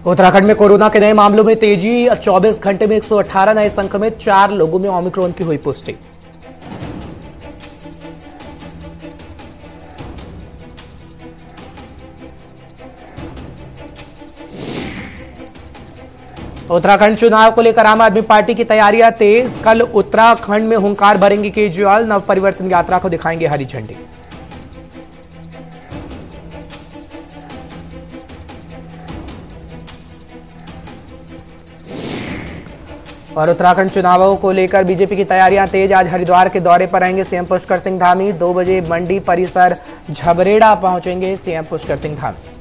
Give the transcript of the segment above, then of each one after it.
उत्तराखंड में कोरोना के नए मामलों में तेजी। 24 घंटे में 118 नए संक्रमित, 4 लोगों में ओमिक्रॉन की हुई पुष्टि। उत्तराखंड चुनाव को लेकर आम आदमी पार्टी की तैयारियां तेज। कल उत्तराखंड में हुंकार भरेंगे केजरीवाल, नव परिवर्तन यात्रा को दिखाएंगे हरी झंडी। और उत्तराखंड चुनावों को लेकर बीजेपी की तैयारियां तेज। आज हरिद्वार के दौरे पर आएंगे सीएम पुष्कर सिंह धामी। 2 बजे मंडी परिसर झबरेड़ा पहुंचेंगे सीएम पुष्कर सिंह धामी।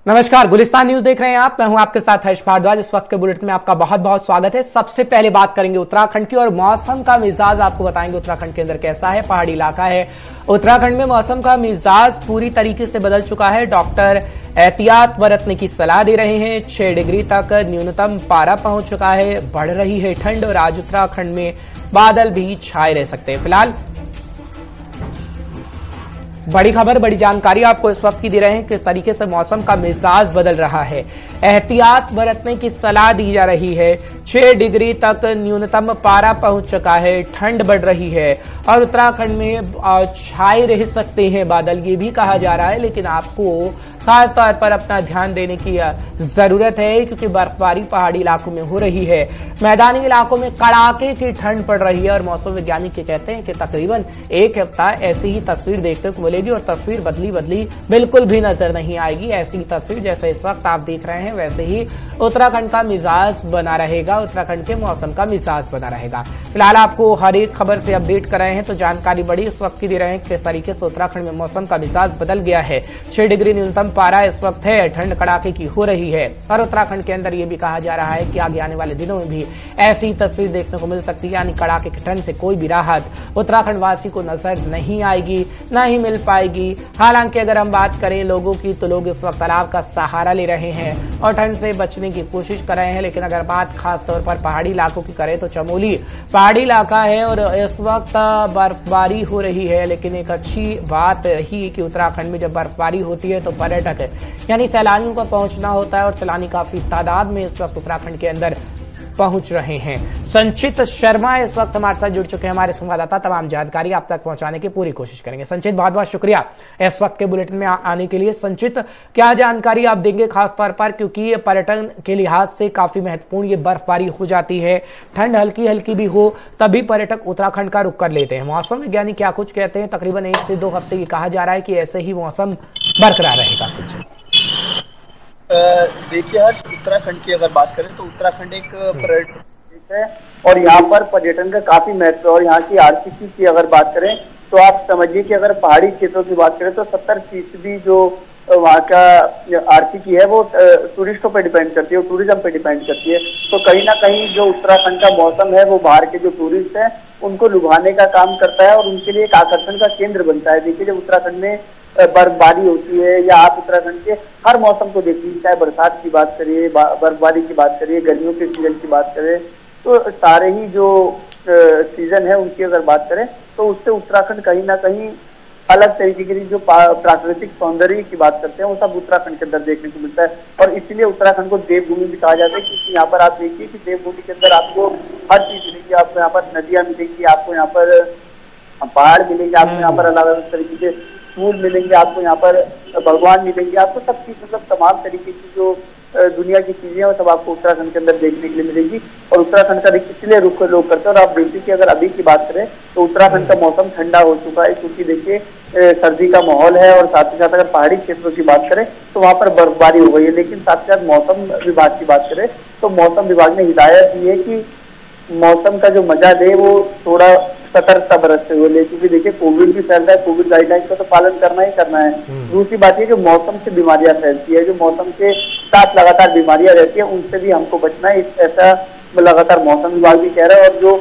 नमस्कार, गुलिस्तान न्यूज देख रहे हैं आप। मैं हूं आपके साथ हर्ष भारद्वाज। इस वक्त के बुलेटिन में आपका बहुत बहुत स्वागत है। सबसे पहले बात करेंगे उत्तराखंड की और मौसम का मिजाज आपको बताएंगे उत्तराखंड के अंदर कैसा है। पहाड़ी इलाका है, उत्तराखंड में मौसम का मिजाज पूरी तरीके से बदल चुका है। डॉक्टर एहतियात बरतने की सलाह दे रहे हैं। 6 डिग्री तक न्यूनतम पारा पहुंच चुका है। बढ़ रही है ठंड और आज उत्तराखंड में बादल भी छाए रह सकते हैं। फिलहाल बड़ी खबर, बड़ी जानकारी आपको इस वक्त की दे रहे हैं किस तरीके से मौसम का मिजाज बदल रहा है। एहतियात बरतने की सलाह दी जा रही है। 6 डिग्री तक न्यूनतम पारा पहुंच चुका है। ठंड बढ़ रही है और उत्तराखंड में छाए रह सकते हैं बादल, ये भी कहा जा रहा है। लेकिन आपको खास तौर पर अपना ध्यान देने की जरूरत है क्योंकि बर्फबारी पहाड़ी इलाकों में हो रही है। मैदानी इलाकों में कड़ाके की ठंड पड़ रही है और मौसम वैज्ञानिक कहते हैं कि तकरीबन 1 हफ्ता ऐसी ही तस्वीर देखने को मिलेगी और तस्वीर बदली बदली बिल्कुल भी नजर नहीं आएगी। ऐसी तस्वीर जैसे इस वक्त आप देख रहे हैं वैसे ही उत्तराखंड का मिजाज बना रहेगा। उत्तराखंड के मौसम का मिजाज बना रहेगा। फिलहाल आपको हर एक खबर से अपडेट कर रहे हैं तो जानकारी बड़ी इस वक्त की दे रहे हैं किस तरीके से उत्तराखंड में मौसम का मिजाज बदल गया है। 6 डिग्री न्यूनतम पारा इस वक्त है। ठंड कड़ाके की हो रही है और उत्तराखंड के अंदर यह भी कहा जा रहा है कि आगे आने वाले दिनों में भी ऐसी तस्वीर देखने को मिल सकती है। यानी कड़ाके की ठंड से कोई भी राहत उत्तराखंड वासी को नजर नहीं आएगी, न ही मिल पाएगी। हालांकि अगर हम बात करें लोगों की तो लोग इस वक्त तालाब का सहारा ले रहे हैं और ठंड से बचने की कोशिश कर रहे हैं। लेकिन अगर बात खास तौर पर पहाड़ी इलाकों की करें तो चमोली पहाड़ी इलाका है और इस वक्त बर्फबारी हो रही है। लेकिन एक अच्छी बात रही कि उत्तराखंड में जब बर्फबारी होती है तो पर्यटक यानी सैलानियों का पहुंचना होता है और सैलानी काफी तादाद में इस वक्त उत्तराखंड के अंदर पहुंच रहे हैं। संचित शर्मा इस वक्त हमारे साथ जुड़ चुके हैं, हमारे संवाददाता। तमाम जानकारी आप तक पहुंचाने की पूरी कोशिश करेंगे। संचित, बहुत बहुत शुक्रिया इस वक्त के बुलेटिन में आने के लिए। संचित, क्या जानकारी आप देंगे खास तौर पर, क्योंकि पर्यटन के लिहाज से काफी महत्वपूर्ण ये बर्फबारी हो जाती है। ठंड हल्की हल्की भी हो तभी पर्यटक उत्तराखंड का रुख कर लेते हैं। मौसम वैज्ञानिक क्या कुछ कहते हैं? तकरीबन 1 से 2 हफ्ते ये कहा जा रहा है कि ऐसे ही मौसम बरकरार रहेगा। संचित, देखिए हर्ष, उत्तराखंड की अगर बात करें तो उत्तराखंड एक पर्यटन है और यहाँ पर पर्यटन का काफी महत्व है। और यहाँ की आर्थिकी की अगर बात करें तो आप समझिए कि अगर पहाड़ी क्षेत्रों की बात करें तो 70% जो वहाँ का आर्थिकी है वो टूरिस्टों पर डिपेंड करती है, टूरिज्म पे डिपेंड करती है। तो कहीं ना कहीं जो उत्तराखंड का मौसम है वो बाहर के जो टूरिस्ट हैं उनको लुभाने का काम करता है और उनके लिए एक आकर्षण का केंद्र बनता है। देखिए, जब उत्तराखंड में बर्फबारी होती है या आप उत्तराखंड के हर मौसम को देखिए, चाहे बरसात की बात करिए, बर्फबारी की बात करिए, गर्मियों के सीजन की बात करें, तो सारे ही जो सीजन है उनकी अगर बात करें तो उससे उत्तराखंड कहीं ना कहीं अलग तरीके की जो प्राकृतिक सौंदर्य की बात करते हैं वो सब उत्तराखंड के अंदर देखने को मिलता है। और इसीलिए उत्तराखंड को देवभूमि भी कहा जाता है क्योंकि यहाँ पर आप देखिए कि देवभूमि के अंदर आपको हर चीज मिलेगी। आपको यहाँ पर नदियां मिलेंगी, आपको यहाँ पर पहाड़ मिलेंगे, आपको यहाँ पर अलग अलग तरीके के फूल मिलेंगे, आपको यहाँ पर भगवान मिलेंगे, आपको सब चीज मतलब तमाम तरीके की जो दुनिया की चीजें हैं वो सब आपको उत्तराखंड के अंदर देखने के लिए मिलेगी। और उत्तराखंड का इसलिए रुख लोग करते हैं। और आप देखिए कि अगर अभी की बात करें तो उत्तराखंड का मौसम ठंडा हो चुका है क्योंकि देखिए सर्दी का माहौल है। और साथ ही साथ अगर पहाड़ी क्षेत्रों की बात करें तो वहाँ पर बर्फबारी हो गई है। लेकिन साथ ही साथ मौसम विभाग की बात करें तो मौसम विभाग ने हिदायत दी है कि मौसम का जो मजा दे वो थोड़ा सतर्कता बरतते हुए ले, क्योंकि देखिए कोविड भी फैल रहा है, कोविड गाइडलाइंस का तो पालन करना ही करना है। दूसरी बात ये जो मौसम से बीमारियां फैलती है, जो मौसम के साथ लगातार बीमारियां रहती है उनसे भी हमको बचना है। ऐसा लगातार मौसम विभाग भी कह रहा है। और जो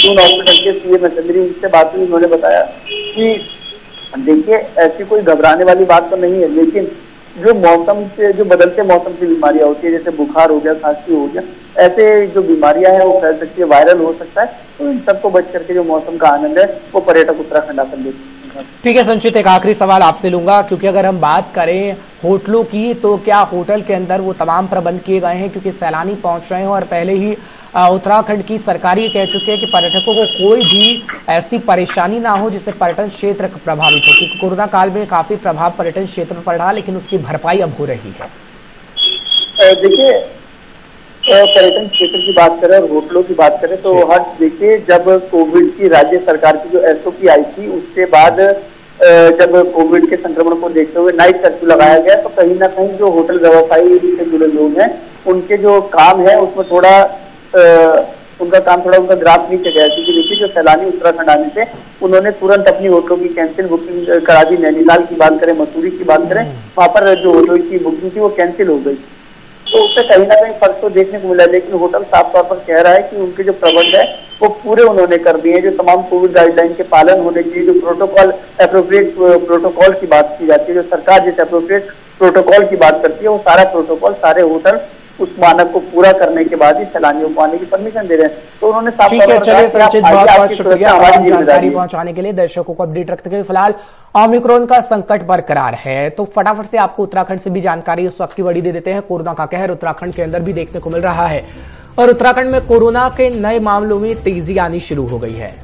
जून हॉस्पिटल के सीएम चंद्री उनसे बात हुई, उन्होंने बताया कि देखिए ऐसी कोई घबराने वाली बात तो नहीं है, लेकिन जो मौसम से, जो बदलते मौसम की बीमारियां होती है, जैसे बुखार हो गया, खांसी हो गया, ऐसे जो बीमारियां हैं वो फैल सकती है, वायरल हो सकता है। तो इन सबको बच करके जो मौसम का आनंद है वो पर्यटक उत्तराखंड आकर ले सकते हैं। ठीक है संचित, एक आखिरी सवाल आपसे लूंगा, क्योंकि अगर हम बात करें होटलों की तो क्या होटल के अंदर वो तमाम प्रबंध किए गए हैं, क्योंकि सैलानी पहुंच रहे हैं और पहले ही उत्तराखंड की सरकार ये कह चुकी है कि पर्यटकों को कोई भी ऐसी परेशानी ना हो जिससे पर्यटन क्षेत्र प्रभावित हो, क्योंकि कोरोना काल में काफी प्रभाव पर्यटन क्षेत्र पर पड़ा, लेकिन उसकी भरपाई अब हो रही है। देखिए, पर्यटन क्षेत्र की बात करें और होटलों की बात करें तो हर देखिए, जब कोविड की राज्य सरकार की जो SOP आई थी उसके बाद जब कोविड के संक्रमण को देखते हुए नाइट कर्फ्यू लगाया गया, तो कहीं ना कहीं जो होटल व्यवसायी से जुड़े लोग हैं उनके जो काम है उसमें थोड़ा उनका ग्राफ नीचे गया, क्योंकि देखिए जो सैलानी उत्तराखंड आने से उन्होंने तुरंत अपनी होटलों की कैंसिल बुकिंग करा दी। नैनीताल की बात करें, मसूरी की बात करें, वहां पर जो होटल की बुकिंग थी वो कैंसिल हो गई। तो उससे कहीं ना कहीं फर्क तो देखने को मिला, लेकिन होटल साफ तौर पर कह रहा है कि उनके जो प्रबंध है वो पूरे उन्होंने कर दिए हैं। जो तमाम कोविड गाइडलाइन के पालन होने चाहिए, जो प्रोटोकॉल एप्रोप्रिएट प्रोटोकॉल की बात की जाती है, जो सरकार जिस एप्रोप्रिएट प्रोटोकॉल की बात करती है वो सारा प्रोटोकॉल, सारे होटल उस मानक को पूरा करने के बाद ही सैलानियों को आने की परमिशन दे रहे हैं। तो उन्होंने साफ तौर पर चलिए संचित, बहुत बहुत शुक्रिया हमारी जानकारी पहुंचाने के लिए, दर्शकों को अपडेट रखते हुए। फिलहाल ओमिक्रॉन का संकट बरकरार है, तो फटाफट से आपको उत्तराखंड से भी जानकारी उस वक्त की बड़ी दे देते हैं। कोरोना का कहर उत्तराखंड के अंदर भी देखने को मिल रहा है और उत्तराखंड में कोरोना के नए मामलों में तेजी आनी शुरू हो गई है।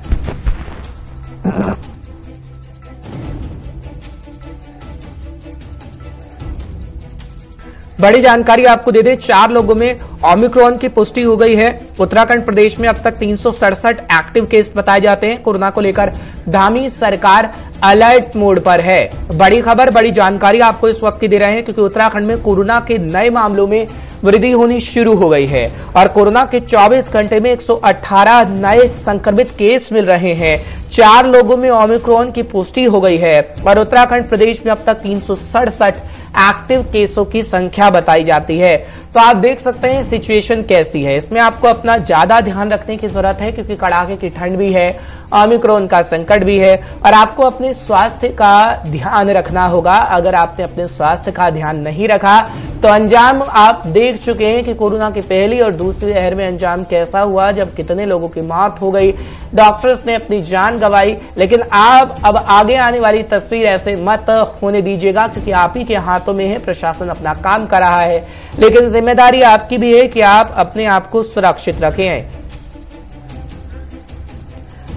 बड़ी जानकारी आपको दे दें, 4 लोगों में ओमिक्रॉन की पुष्टि हो गई है। उत्तराखंड प्रदेश में अब तक 367 एक्टिव केस बताए जाते हैं। कोरोना को लेकर धामी सरकार अलर्ट मोड पर है। बड़ी खबर, बड़ी जानकारी आपको इस वक्त की दे रहे हैं, क्योंकि उत्तराखंड में कोरोना के नए मामलों में वृद्धि होनी शुरू हो गई है और कोरोना के 24 घंटे में 118 नए संक्रमित केस मिल रहे हैं। 4 लोगों में ओमिक्रॉन की पुष्टि हो गई है और उत्तराखंड प्रदेश में अब तक 367 एक्टिव केसों की संख्या बताई जाती है। तो आप देख सकते हैं सिचुएशन कैसी है। इसमें आपको अपना ज्यादा ध्यान रखने की जरूरत है, क्योंकि कड़ाके की ठंड भी है, ओमिक्रॉन का संकट भी है और आपको अपने स्वास्थ्य का ध्यान रखना होगा। अगर आपने अपने स्वास्थ्य का ध्यान नहीं रखा तो अंजाम आप देख चुके हैं कि कोरोना की पहली और दूसरी लहर में अंजाम कैसा हुआ, जब कितने लोगों की मौत हो गई, डॉक्टर्स ने अपनी जान गंवाई। लेकिन आप अब आगे आने वाली तस्वीर ऐसे मत होने दीजिएगा, क्योंकि आप ही के हाथों में है। प्रशासन अपना काम कर रहा है, लेकिन जिम्मेदारी आपकी भी है कि आप अपने आप को सुरक्षित रखें।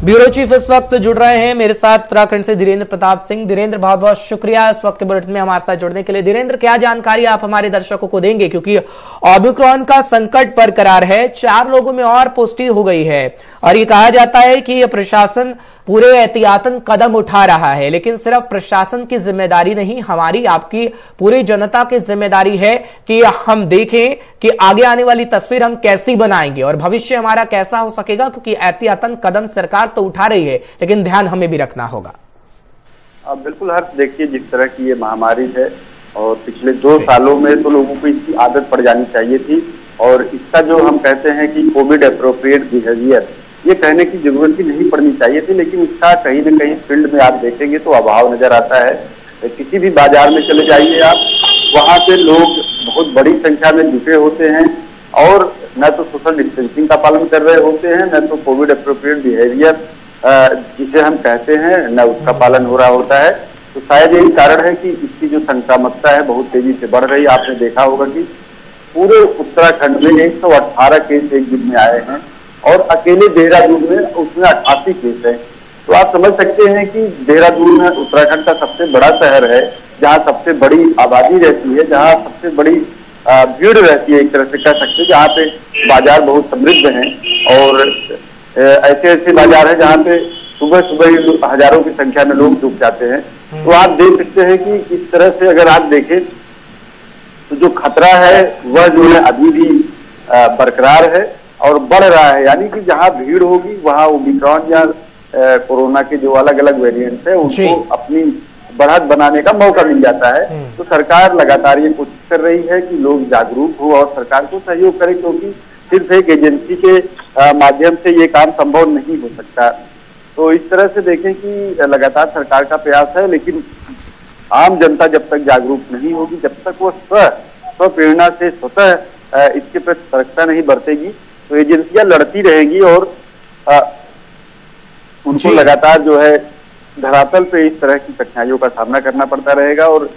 ब्यूरो चीफ इस वक्त जुड़ रहे हैं मेरे साथ उत्तराखंड से धीरेन्द्र प्रताप सिंह। धीरेन्द्र, बहुत बहुत शुक्रिया इस वक्त के बुलेटिन में हमारे साथ जुड़ने के लिए। धीरेन्द्र, क्या जानकारी आप हमारे दर्शकों को देंगे, क्योंकि ओमिक्रॉन का संकट बरकरार है, 4 लोगों में और पुष्टि हो गई है और ये कहा जाता है कि प्रशासन पूरे एहतियातन कदम उठा रहा है, लेकिन सिर्फ प्रशासन की जिम्मेदारी नहीं, हमारी आपकी पूरी जनता की जिम्मेदारी है कि हम देखें कि आगे आने वाली तस्वीर हम कैसी बनाएंगे और भविष्य हमारा कैसा हो सकेगा, क्योंकि एहतियातन कदम सरकार तो उठा रही है, लेकिन ध्यान हमें भी रखना होगा। बिल्कुल हर्ष, देखिए जिस तरह की ये महामारी है और पिछले 2 सालों में तो लोगों को इसकी आदत पड़ जानी चाहिए थी और इसका जो हम कहते हैं कि कोविड एप्रोप्रिएट बिहेवियर, ये कहने की जरूरत ही नहीं पड़नी चाहिए थी, लेकिन इसका कहीं न कहीं फील्ड में आप देखेंगे तो अभाव नजर आता है। किसी भी बाजार में चले जाइए आप, वहां पे लोग बहुत बड़ी संख्या में जुटे होते हैं और न तो सोशल डिस्टेंसिंग का पालन कर रहे होते हैं, न तो कोविड एप्रोप्रिएट बिहेवियर जिसे हम कहते हैं न उसका पालन हो रहा होता है। तो शायद यही कारण है कि इसकी जो संक्रामकता है बहुत तेजी से बढ़ रही है। आपने देखा होगा कि पूरे उत्तराखंड में 118 केस एक दिन में आए हैं और अकेले देहरादून में उसमें 88 केस है। तो आप समझ सकते हैं कि देहरादून उत्तराखंड का सबसे बड़ा शहर है, जहां सबसे बड़ी आबादी रहती है, जहां सबसे बड़ी भीड़ रहती है, एक तरह से कह सकते हैं, जहाँ पे बाजार बहुत समृद्ध हैं और ऐसे ऐसे बाजार है जहाँ पे सुबह सुबह हजारों की संख्या में लोग जुट जाते हैं। तो आप देख सकते हैं कि इस तरह से अगर आप देखें तो जो खतरा है वह जो है अभी भी बरकरार है और बढ़ रहा है। यानी कि जहां भीड़ होगी वहां ओमिक्रॉन या कोरोना के जो अलग अलग वेरिएंट्स है उनको अपनी बढ़त बनाने का मौका मिल जाता है। तो सरकार लगातार ये कोशिश कर रही है कि लोग जागरूक हो और सरकार को सहयोग करें, क्योंकि सिर्फ एक एजेंसी के माध्यम से ये काम संभव नहीं हो सकता। तो इस तरह से देखें कि लगातार सरकार का प्रयास है, लेकिन आम जनता जब तक जागरूक नहीं होगी, जब तक वो स्वप्रेरणा से स्वतः इसके प्रति सतर्कता नहीं बरतेगी, तो एजेंसियां लड़ती रहेगी और उनको लगातार जो है धरातल पे इस तरह की कठिनाइयों का सामना करना पड़ता रहेगा। और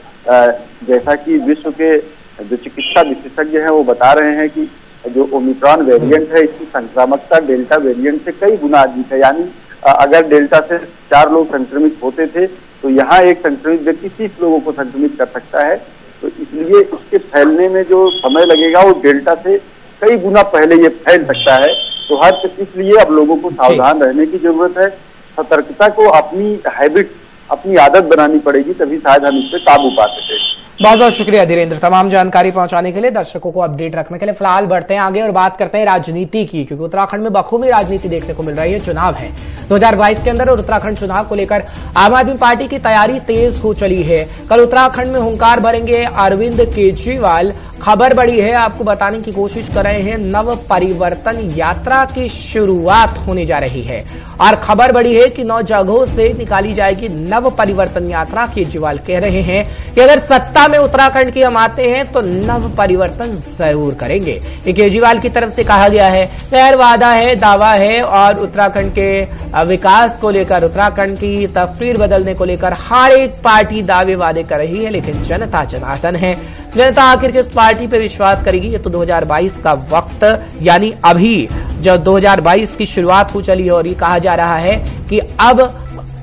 जैसा कि विश्व के जो चिकित्सा विशेषज्ञ हैं वो बता रहे हैं कि जो ओमिक्रॉन वेरिएंट है इसकी संक्रामकता डेल्टा वेरिएंट से कई गुना अधिक है। यानी अगर डेल्टा से 4 लोग संक्रमित होते थे तो यहाँ एक संक्रमित व्यक्ति 30 लोगों को संक्रमित कर सकता है। तो इसलिए इसके फैलने में जो समय लगेगा वो डेल्टा से कई गुना पहले ये फैल सकता है। तो इसलिए अब लोगों को सावधान रहने की जरूरत है, सतर्कता को अपनी हैबिट, अपनी आदत बनानी पड़ेगी, तभी शायद हम इस पे काबू पा सके। बहुत बहुत शुक्रिया धीरेन्द्र, तमाम जानकारी पहुंचाने के लिए, दर्शकों को अपडेट रखने के लिए। फिलहाल बढ़ते हैं आगे और बात करते हैं राजनीति की, क्योंकि उत्तराखंड में बखूबी राजनीति देखने को मिल रही है। चुनाव है 2022 के अंदर और उत्तराखंड चुनाव को लेकर आम आदमी पार्टी की तैयारी तेज हो चली है। कल उत्तराखंड में हुंकार भरेंगे अरविंद केजरीवाल। खबर बड़ी है, आपको बताने की कोशिश कर रहे हैं, नव परिवर्तन यात्रा की शुरुआत होने जा रही है और खबर बड़ी है कि 9 जगहों से निकाली जाएगी नव परिवर्तन यात्रा। केजरीवाल कह रहे हैं कि अगर सत्ता में उत्तराखंड की हम आते हैं तो नव परिवर्तन जरूर करेंगे। ये केजरीवाल की तरफ से कहा गया है, खैर वादा है, दावा है और उत्तराखंड के विकास को लेकर, उत्तराखंड की तस्वीर बदलने को लेकर हर एक पार्टी दावे वादे कर रही है, लेकिन जनता जनार्दन है। जनता आखिर किस पार्टी पे विश्वास करेगी, ये तो 2022 का वक्त, यानी अभी जब 2022 की शुरुआत हो चली है और ये कहा जा रहा है कि अब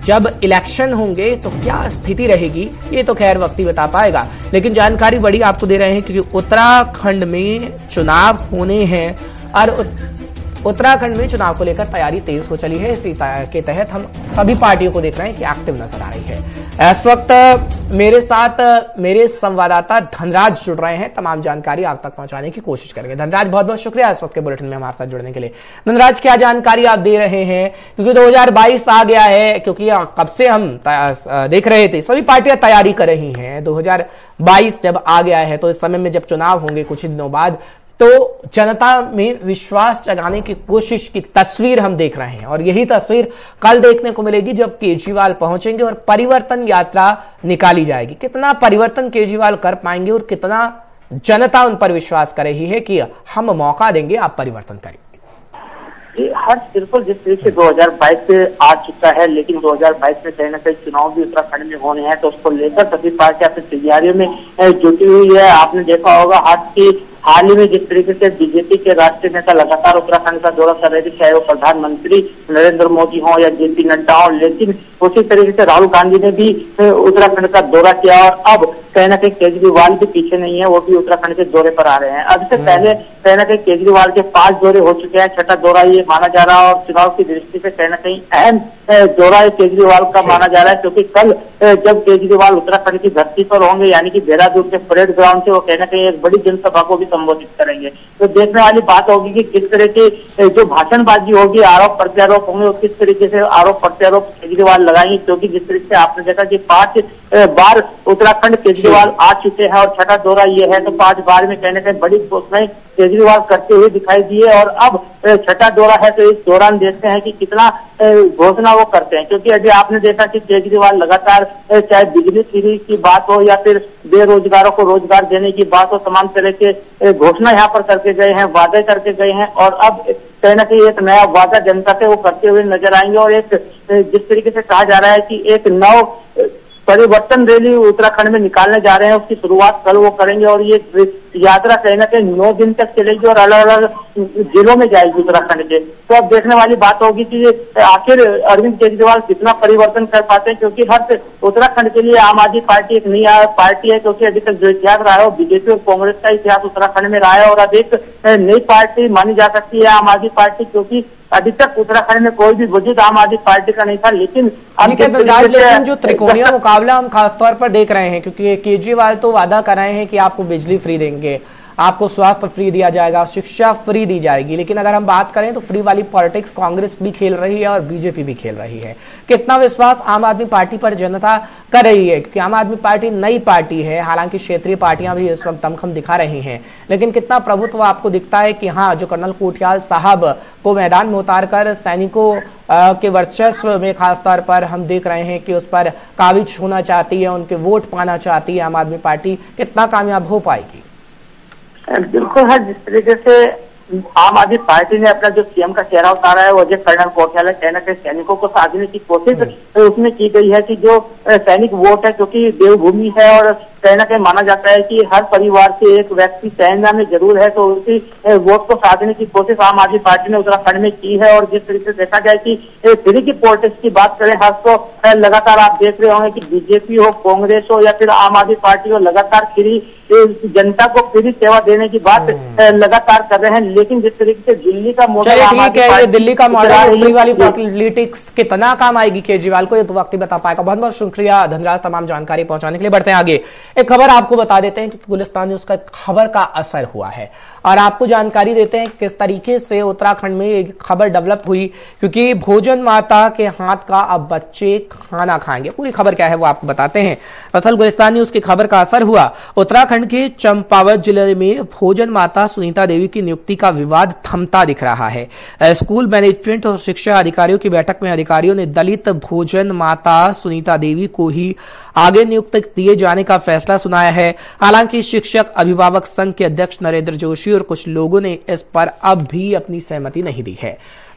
जब इलेक्शन होंगे तो क्या स्थिति रहेगी, ये तो खैर वक्त ही बता पाएगा। लेकिन जानकारी बड़ी आपको दे रहे हैं क्योंकि उत्तराखंड में चुनाव होने हैं और उत्तराखंड में चुनाव को लेकर तैयारी तेज हो चली है। इसी के तहत हम सभी पार्टियों को देख रहे हैं कि एक्टिव नजर आ रही है। इस वक्त मेरे साथ मेरे संवाददाता धनराज जुड़ रहे हैं, तमाम जानकारी आप तक पहुंचाने की कोशिश करेंगे। धनराज, बहुत बहुत शुक्रिया इस वक्त के बुलेटिन में हमारे साथ जुड़ने के लिए। धनराज, क्या जानकारी आप दे रहे हैं, क्योंकि 2022 आ गया है, क्योंकि कब से हम देख रहे थे सभी पार्टियां तैयारी कर रही हैं। 2022 जब आ गया है तो इस समय में जब चुनाव होंगे कुछ ही दिनों बाद, तो जनता में विश्वास जगाने की कोशिश की तस्वीर हम देख रहे हैं और यही तस्वीर कल देखने को मिलेगी जब केजरीवाल पहुंचेंगे और परिवर्तन यात्रा निकाली जाएगी। कितना परिवर्तन केजरीवाल कर पाएंगे और कितना जनता उन पर विश्वास कर रही है कि हम मौका देंगे, आप परिवर्तन करेंगे। हर बिल्कुल जिस तरीके से 2022 से आ चुका है, लेकिन 2022 में कहीं ना कहीं चुनाव भी उत्तराखंड में होने हैं, तो उसको लेकर सभी पार्टियां अपनी तैयारियों में जुटी हुई है। आपने देखा होगा हाल ही में जिस तरीके से बीजेपी के राष्ट्रीय नेता लगातार उत्तराखंड का दौरा कर रहे थे, चाहे वो प्रधानमंत्री नरेंद्र मोदी हो या जेपी नड्डा हो, लेकिन उसी तरीके से राहुल गांधी ने भी उत्तराखंड का दौरा किया और अब कहीं ना कहीं केजरीवाल भी पीछे नहीं है, वो भी उत्तराखंड के दौरे पर आ रहे हैं। अब से पहले कहीं ना कहीं केजरीवाल के 5 दौरे हो चुके हैं, 6ठा दौरा ये माना जा रहा है और चुनाव की दृष्टि से कहीं ना कहीं अहम दौरा केजरीवाल का माना जा रहा है, क्योंकि कल जब केजरीवाल उत्तराखंड की धरती पर होंगे, यानी कि देहरादून के परेड ग्राउंड से, वो कहीं ना कहीं एक बड़ी जनसभा को भी संबोधित करेंगे। तो देखने वाली बात होगी कि किस तरह की जो भाषणबाजी होगी, आरोप प्रत्यारोप होंगे, और किस तरीके से आरोप प्रत्यारोप केजरीवाल लगाएंगे, क्योंकि जिस तरीके से आपने देखा कि 5 बार उत्तराखंड केजरीवाल आ चुके हैं और 6ठा दौरा ये है, तो 5 बार में कहने कहीं बड़ी घोषणाएं केजरीवाल करते हुए दिखाई दिए और अब 6ठा दौरा है, तो इस दौरान देखते हैं कि कितना घोषणा वो करते हैं। क्योंकि अभी आपने देखा कि केजरीवाल लगातार चाहे बिजली फ्री की बात हो या फिर बेरोजगारों को रोजगार देने की बात हो, तमाम तरह के घोषणा यहाँ पर करके गए हैं, वादे करके गए हैं और अब कहीं ना कहीं एक नया वादा जनता से वो करते हुए नजर आएंगे। और एक जिस तरीके से कहा जा रहा है कि एक नव परिवर्तन रैली उत्तराखंड में निकालने जा रहे हैं, उसकी शुरुआत कल वो करेंगे और ये यात्रा कहीं ना कहीं 9 दिन तक चलेगी और अलग अलग जिलों में जाएगी उत्तराखंड के। तो अब देखने वाली बात होगी कि आखिर अरविंद केजरीवाल कितना परिवर्तन कर पाते हैं, क्योंकि हर उत्तराखंड के लिए आम आदमी पार्टी एक नई पार्टी है, क्योंकि अभी तक जो इतिहास रहा है वो बीजेपी और कांग्रेस का इतिहास उत्तराखंड में रहा है और अब एक नई पार्टी मानी जा सकती है आम आदमी पार्टी, क्योंकि अभी तक उत्तराखंड में कोई भी वजूद आम आदमी पार्टी का नहीं था। लेकिन जो त्रिकोणीय मुकाबला हम खासतौर पर देख रहे हैं, क्योंकि केजरीवाल तो वादा कर रहे हैं कि आपको बिजली फ्री देंगे, आपको स्वास्थ्य फ्री दिया जाएगा, शिक्षा फ्री दी जाएगी। लेकिन अगर हम बात करें तो फ्री वाली पॉलिटिक्स कांग्रेस भी खेल रही है और बीजेपी भी खेल रही है। कितना विश्वास आम आदमी पार्टी पर जनता कर रही है, क्योंकि आम आदमी पार्टी नई पार्टी है, हालांकि क्षेत्रीय पार्टियां भी इस वक्त दमखम दिखा रही हैं, लेकिन कितना प्रभुत्व आपको दिखता है कि हाँ, जो कर्नल कोठियाल साहब को मैदान में उतारकर सैनिकों के वर्चस्व में खासतौर पर हम देख रहे हैं कि उस पर काबिज होना चाहती है, उनके वोट पाना चाहती है आम आदमी पार्टी, कितना कामयाब हो पाएगी? बिल्कुल है, जिस तरीके से आम आदमी पार्टी ने अपना जो सीएम का चेहरा उतारा है वो जो कर्नल कोठियाल कहीं ना कहीं सैनिकों को साधने की कोशिश उसमें की गई है कि जो सैनिक वोट है, क्योंकि देवभूमि है और कहीं ना कहीं माना जाता है कि हर परिवार से एक व्यक्ति सेना में जरूर है, तो उसी वोट को साधने की कोशिश आम आदमी पार्टी ने उत्तराखंड में की है। और जिस तरीके से देखा जाए कि फ्री की पॉलिटिक्स की बात करें, हर तो लगातार आप देख रहे होंगे कि बीजेपी हो, कांग्रेस हो या फिर आम आदमी पार्टी हो, लगातार फ्री जनता को फ्री सेवा देने की बात लगातार कर रहे हैं। लेकिन जिस तरीके से दिल्ली का मॉडल, ठीक है, ये दिल्ली का मॉडल फ्री वाली पॉलिटिक्स कितना काम आएगी केजरीवाल को, ये तो वक्त ही बता पाएगा। बहुत बहुत शुक्रिया धनराज तमाम जानकारी पहुंचाने के लिए। बढ़ते हैं आगे, एक खबर आपको बता देते हैं कि गुलिस्तान न्यूज का खबर का असर हुआ है और आपको जानकारी देते हैं किस तरीके से उत्तराखंड में एक खबर डेवलप हुई, क्योंकि भोजन माता के हाथ का अब बच्चे खाना खाएंगे। पूरी खबर क्या है वो आपको बताते हैं। दरअसल गुलिस्तान न्यूज की खबर का असर हुआ। उत्तराखंड के चंपावत जिले में भोजन माता सुनीता देवी की नियुक्ति का विवाद थमता दिख रहा है। स्कूल मैनेजमेंट और शिक्षा अधिकारियों की बैठक में अधिकारियों ने दलित भोजन माता सुनीता देवी को ही आगे नियुक्त दिए जाने का फैसला सुनाया है। हालांकि शिक्षक अभिभावक संघ के अध्यक्ष नरेंद्र जोशी और कुछ लोगों ने इस पर अब भी अपनी सहमति नहीं दी है।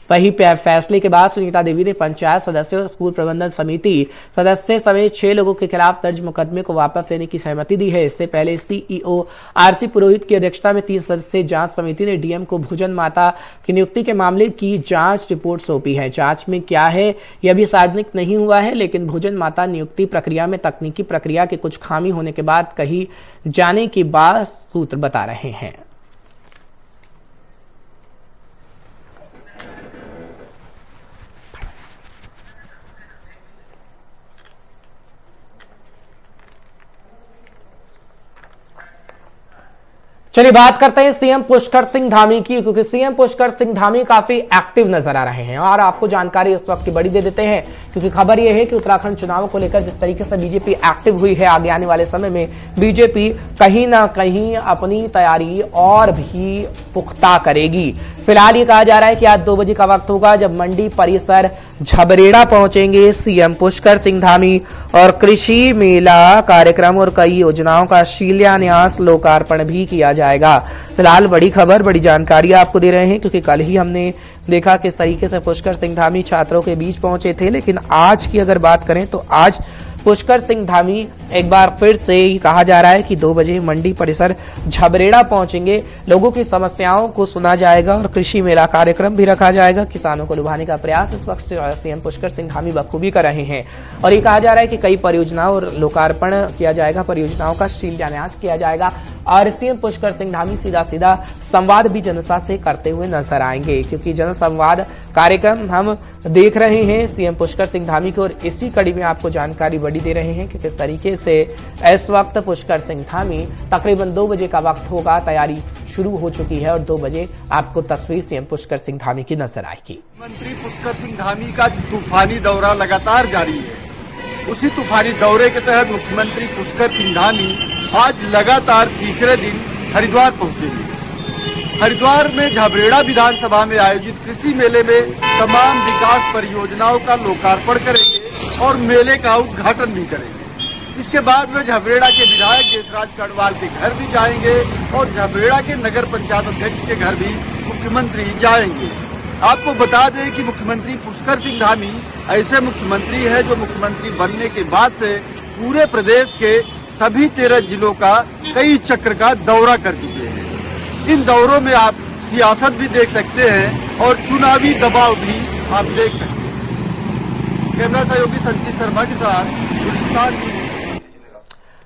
वही फैसले के बाद सुनीता देवी ने पंचायत सदस्य और स्कूल प्रबंधन समिति सदस्य समेत 6 लोगों के खिलाफ दर्ज मुकदमे को वापस लेने की सहमति दी है। इससे पहले सीईओ आरसी पुरोहित की अध्यक्षता में 3 सदस्यीय जांच समिति ने डीएम को भोजन माता की नियुक्ति के मामले की जांच रिपोर्ट सौंपी है। जांच में क्या है यह अभी सार्वजनिक नहीं हुआ है, लेकिन भोजन माता नियुक्ति प्रक्रिया में तकनीकी प्रक्रिया के कुछ खामी होने के बाद कही जाने की बात सूत्र बता रहे हैं। चलिए बात करते हैं सीएम पुष्कर सिंह धामी की, क्योंकि सीएम पुष्कर सिंह धामी काफी एक्टिव नजर आ रहे हैं और आपको जानकारी इस वक्त की बड़ी दे देते हैं, क्योंकि खबर यह है कि उत्तराखंड चुनाव को लेकर जिस तरीके से बीजेपी एक्टिव हुई है, आगे आने वाले समय में बीजेपी कहीं ना कहीं अपनी तैयारी और भी पुख्ता करेगी। फिलहाल ये कहा जा रहा है कि आज 2 बजे का वक्त होगा जब मंडी परिसर झबरेड़ा पहुंचेंगे सीएम पुष्कर सिंह धामी और कृषि मेला कार्यक्रम और कई योजनाओं का शिलान्यास लोकार्पण भी किया जाएगा। फिलहाल बड़ी खबर, बड़ी जानकारी आपको दे रहे हैं, क्योंकि कल ही हमने देखा किस तरीके से पुष्कर सिंह धामी छात्रों के बीच पहुंचे थे, लेकिन आज की अगर बात करें तो आज पुष्कर सिंह धामी एक बार फिर से कहा जा रहा है कि 2 बजे मंडी परिसर झबरेड़ा पहुंचेंगे, लोगों की समस्याओं को सुना जाएगा और कृषि मेला कार्यक्रम भी रखा जाएगा। किसानों को लुभाने का प्रयास इस वक्त सीएम पुष्कर सिंह धामी बखूबी कर रहे हैं और ये कहा जा रहा है कि कई परियोजनाओं और लोकार्पण किया जाएगा, परियोजनाओं का शिलान्यास किया जाएगा और सीएम पुष्कर सिंह धामी सीधा सीधा संवाद भी जनता से करते हुए नजर आएंगे, क्योंकि जन संवाद कार्यक्रम हम देख रहे हैं सीएम पुष्कर सिंह धामी को। और इसी कड़ी में आपको जानकारी बड़ी दे रहे हैं कि किस तरीके से इस वक्त पुष्कर सिंह धामी तकरीबन 2 बजे का वक्त होगा, तैयारी शुरू हो चुकी है और 2 बजे आपको तस्वीर सीएम पुष्कर सिंह धामी की नजर आएगी। मंत्री पुष्कर सिंह धामी का तूफानी दौरा लगातार जारी है। उसी तूफानी दौरे के तहत मुख्यमंत्री पुष्कर सिंह धामी आज लगातार तीसरे दिन हरिद्वार पहुंचेंगे। हरिद्वार में झबरेड़ा विधानसभा में आयोजित कृषि मेले में तमाम विकास परियोजनाओं का लोकार्पण करेंगे और मेले का उद्घाटन भी करेंगे। इसके बाद में झबरेड़ा के विधायक देशराज कड़वाल के घर भी जाएंगे और झबरेड़ा के नगर पंचायत अध्यक्ष के घर भी मुख्यमंत्री जाएंगे। आपको बता दें कि मुख्यमंत्री पुष्कर सिंह धामी ऐसे मुख्यमंत्री है जो मुख्यमंत्री बनने के बाद से पूरे प्रदेश के सभी 13 जिलों का कई चक्र का दौरा कर चुके हैं। इन दौरों में आप सियासत भी देख सकते हैं और चुनावी दबाव भी आप देख सकते हैं। कैमरा सहयोगी संजीव शर्मा के साथ गुलिस्तान।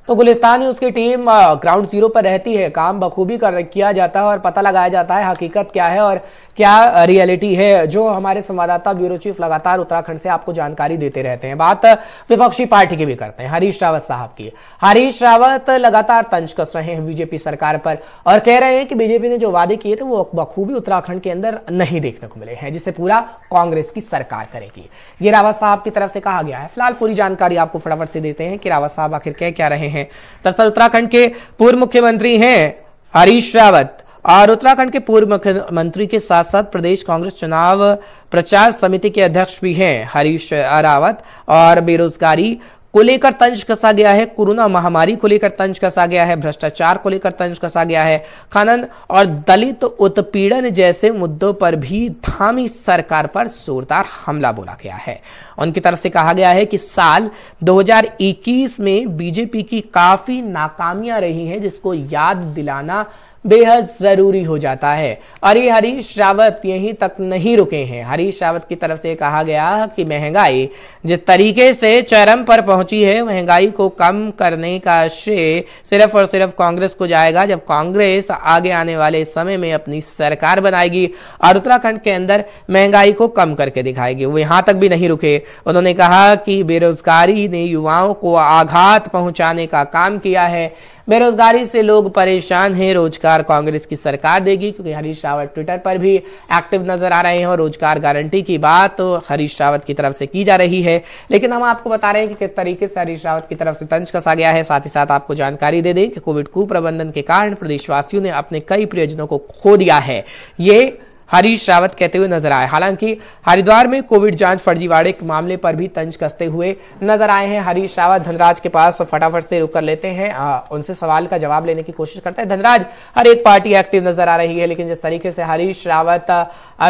तो गुलिस्तान न्यूज की टीम ग्राउंड जीरो पर रहती है, काम बखूबी किया जाता है और पता लगाया जाता है हकीकत क्या है और क्या रियलिटी है, जो हमारे संवाददाता ब्यूरो चीफ लगातार उत्तराखंड से आपको जानकारी देते रहते हैं। बात विपक्षी पार्टी की भी करते हैं, हरीश रावत साहब की। हरीश रावत लगातार तंज कस रहे हैं बीजेपी सरकार पर और कह रहे हैं कि बीजेपी ने जो वादे किए थे वो बखूबी उत्तराखंड के अंदर नहीं देखने को मिले हैं, जिसे पूरा कांग्रेस की सरकार करेगी, ये रावत साहब की तरफ से कहा गया है। फिलहाल पूरी जानकारी आपको फटाफट से देते हैं कि रावत साहब आखिर कह क्या रहे हैं। दरअसल उत्तराखंड के पूर्व मुख्यमंत्री हैं हरीश रावत और उत्तराखंड के पूर्व मुख्यमंत्री के साथ साथ प्रदेश कांग्रेस चुनाव प्रचार समिति के अध्यक्ष भी हैं हरीश रावत। और बेरोजगारी को लेकर तंज कसा गया है, कोरोना महामारी को लेकर तंज कसा गया है, भ्रष्टाचार को लेकर तंज कसा गया है, खनन और दलित उत्पीड़न जैसे मुद्दों पर भी धामी सरकार पर जोरदार हमला बोला गया है। उनकी तरफ से कहा गया है कि साल 2021 में बीजेपी की काफी नाकामियां रही हैं, जिसको याद दिलाना बेहद जरूरी हो जाता है। और ये हरीश रावत यहीं तक नहीं रुके हैं। हरीश रावत की तरफ से कहा गया कि महंगाई जिस तरीके से चरम पर पहुंची है, महंगाई को कम करने का श्रेय सिर्फ और सिर्फ कांग्रेस को जाएगा, जब कांग्रेस आगे आने वाले समय में अपनी सरकार बनाएगी और उत्तराखंड के अंदर महंगाई को कम करके दिखाएगी। वो यहां तक भी नहीं रुके, उन्होंने कहा कि बेरोजगारी ने युवाओं को आघात पहुंचाने का काम किया है, बेरोजगारी से लोग परेशान हैं, रोजगार कांग्रेस की सरकार देगी, क्योंकि हरीश रावत ट्विटर पर भी एक्टिव नजर आ रहे हैं और रोजगार गारंटी की बात तो हरीश रावत की तरफ से की जा रही है। लेकिन हम आपको बता रहे हैं कि किस तरीके से हरीश रावत की तरफ से तंज कसा गया है। साथ ही साथ आपको जानकारी दे दें कि कोविड कुप्रबंधन के कारण प्रदेशवासियों ने अपने कई प्रियजनों को खो दिया है, ये हरीश रावत कहते हुए नजर आए। हालांकि हरिद्वार में कोविड जांच फर्जीवाड़े के मामले पर भी तंज कसते हुए नजर आए हैं हरीश रावत। धनराज के पास फटाफट से रुक कर लेते हैं, उनसे सवाल का जवाब लेने की कोशिश करते हैं। धनराज, हर एक पार्टी एक्टिव नजर आ रही है, लेकिन जिस तरीके से हरीश रावत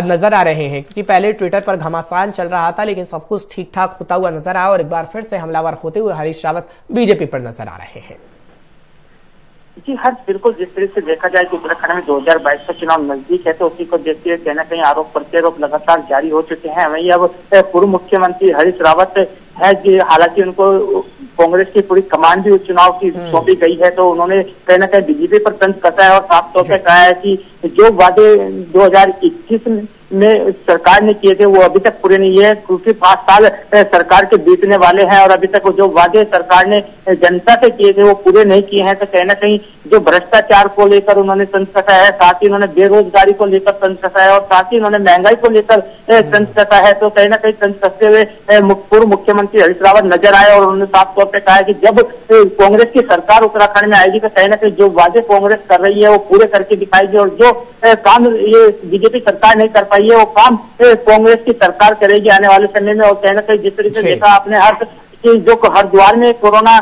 नजर आ रहे हैं, क्योंकि पहले ट्विटर पर घमासान चल रहा था, लेकिन सब कुछ ठीक ठाक होता हुआ नजर आया और एक बार फिर से हमलावर होते हुए हरीश रावत बीजेपी पर नजर आ रहे हैं। जी हर्ष, बिल्कुल जिस तरह से देखा जाए कि उत्तराखंड में 2022 का चुनाव नजदीक है, तो उसी को देखते हुए कहीं न कहीं आरोप प्रत्यारोप लगातार जारी हो चुके हैं। वहीं अब पूर्व मुख्यमंत्री हरीश रावत है कि हालांकि उनको कांग्रेस की पूरी कमान भी उस चुनाव की सौंपी गई है, तो उन्होंने कहीं न कहीं बीजेपी पर तंज कसा है और साफ तौर पर कहा है कि जो वादे 2021 में सरकार ने किए थे वो अभी तक पूरे नहीं है, क्योंकि 5 साल सरकार के बीतने वाले हैं और अभी तक जो वादे सरकार ने जनता से किए थे वो पूरे नहीं किए हैं। तो कहीं न कहीं जो भ्रष्टाचार को लेकर उन्होंने तंज कसा है, साथ ही उन्होंने बेरोजगारी को लेकर तंज कसा है और साथ ही उन्होंने महंगाई को लेकर तंज कसा है। तो कहीं न कहीं तंज कसते हुए पूर्व मुख्यमंत्री हरीश रावत नजर आए और उन्होंने साफ तौर पर कहा है कि जब कांग्रेस की सरकार उत्तराखंड में आएगी तो कहीं न कहीं जो वादे कांग्रेस कर रही है वो पूरे करके दिखाएगी और जो काम ये बीजेपी सरकार नहीं कर पाई है वो काम कांग्रेस की सरकार करेगी आने वाले समय में। और कहीं न कहीं जिस तरीके से देखा आपने हर्ष कि जो हरिद्वार में कोरोना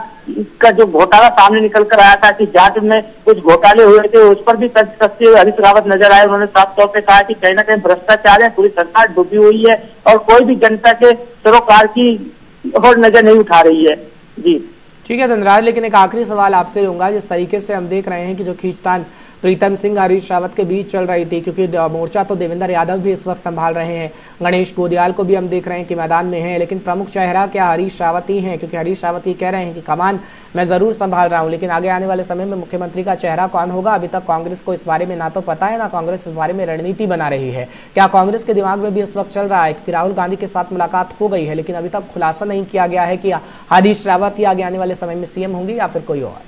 का जो घोटाला सामने निकल कर आया था कि जांच में कुछ घोटाले हुए थे, उस पर भी तंज कसते हुए हरीश रावत नजर आए। उन्होंने साफ तौर पे कहा कि कहीं न कहीं भ्रष्टाचार है, पूरी सरकार डूबी हुई है और कोई भी जनता के सरोकार की और नजर नहीं उठा रही है। जी ठीक है धनराज, लेकिन एक आखिरी सवाल आपसे लूंगा। जिस तरीके से हम देख रहे हैं कि जो खींचतान प्रीतम सिंह हरीश रावत के बीच चल रही थी, क्योंकि मोर्चा तो देवेंद्र यादव भी इस वक्त संभाल रहे हैं, गणेश गोदियाल को भी हम देख रहे हैं कि मैदान में है, लेकिन प्रमुख चेहरा क्या हरीश रावत ही हैं, क्योंकि हरीश रावत ही कह रहे हैं कि कमान मैं जरूर संभाल रहा हूं, लेकिन आगे आने वाले समय में मुख्यमंत्री का चेहरा कौन होगा अभी तक कांग्रेस को इस बारे में ना तो पता है, ना कांग्रेस इस बारे में रणनीति बना रही है। क्या कांग्रेस के दिमाग में भी इस वक्त चल रहा है, क्योंकि राहुल गांधी के साथ मुलाकात हो गई है, लेकिन अभी तक खुलासा नहीं किया गया है कि हरीश रावत ही आगे आने वाले समय में सीएम होंगे या फिर कोई और?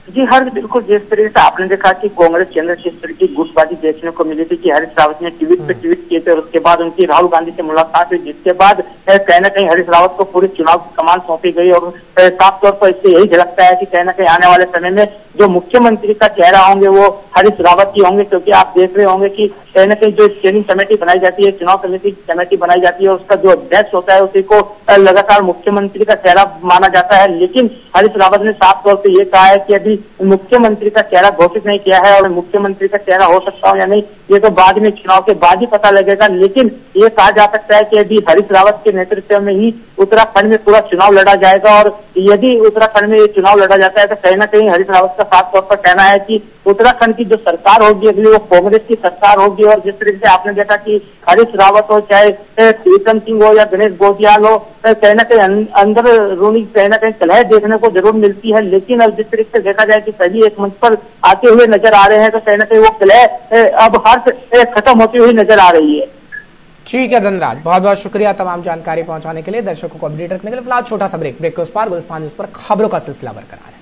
जी हर्ष, बिल्कुल जिस तरीके से आपने देखा कि कांग्रेस के अंदर किस तरह की गुटबाजी देखने को मिली थी कि हरीश रावत ने ट्वीट पे ट्वीट किए थे और उसके बाद उनकी राहुल गांधी से मुलाकात हुई, जिसके बाद कहीं न कहीं हरीश रावत को पूरे चुनाव की कमान सौंपी गई और साफ तौर पर इससे यही झलकता है कि कहीं न कहीं आने वाले समय में जो मुख्यमंत्री का चेहरा होंगे वो हरीश रावत ही होंगे। क्योंकि आप देख रहे होंगे कि कहीं न कहीं जो स्टेयरिंग कमेटी बनाई जाती है, चुनाव समिति कमेटी बनाई जाती है, उसका जो अध्यक्ष होता है उसी को लगातार मुख्यमंत्री का चेहरा माना जाता है। लेकिन हरीश रावत ने साफ तौर पर यह कहा है कि अभी मुख्यमंत्री का चेहरा घोषित नहीं किया है और मुख्यमंत्री का चेहरा हो सकता हो या नहीं ये तो बाद में चुनाव के बाद ही पता लगेगा। लेकिन ये कहा जा सकता है कि अभी हरीश रावत के नेतृत्व में ही उत्तराखंड में पूरा चुनाव लड़ा जाएगा और यदि उत्तराखंड में ये चुनाव लड़ा जाता है तो कहीं ना कहीं हरीश रावत का साफ तौर पर कहना है कि उत्तराखंड की जो सरकार होगी अगली वो कांग्रेस की सरकार होगी। और जिस तरीके से आपने देखा कि हरीश रावत हो चाहे प्रीतम सिंह हो या गणेश गोटियाल हो, कहीं ना कहीं अंदर रूनी कहीं ना कहीं कलह देखने को जरूर मिलती है। लेकिन अब जिस तरीके से देखा जाए कि सभी एक मंच पर आते हुए नजर आ रहे हैं तो कहीं ना कहीं वो कलह अब हर खत्म होती हुई नजर आ रही है। ठीक है धनराज, बहुत बहुत शुक्रिया तमाम जानकारी पहुंचाने के लिए, दर्शकों को अपडेट रखने के लिए। फिलहाल छोटा सा ब्रेक के उस पार गुलिस्तान न्यूज पर खबरों का सिलसिला बरकरार है।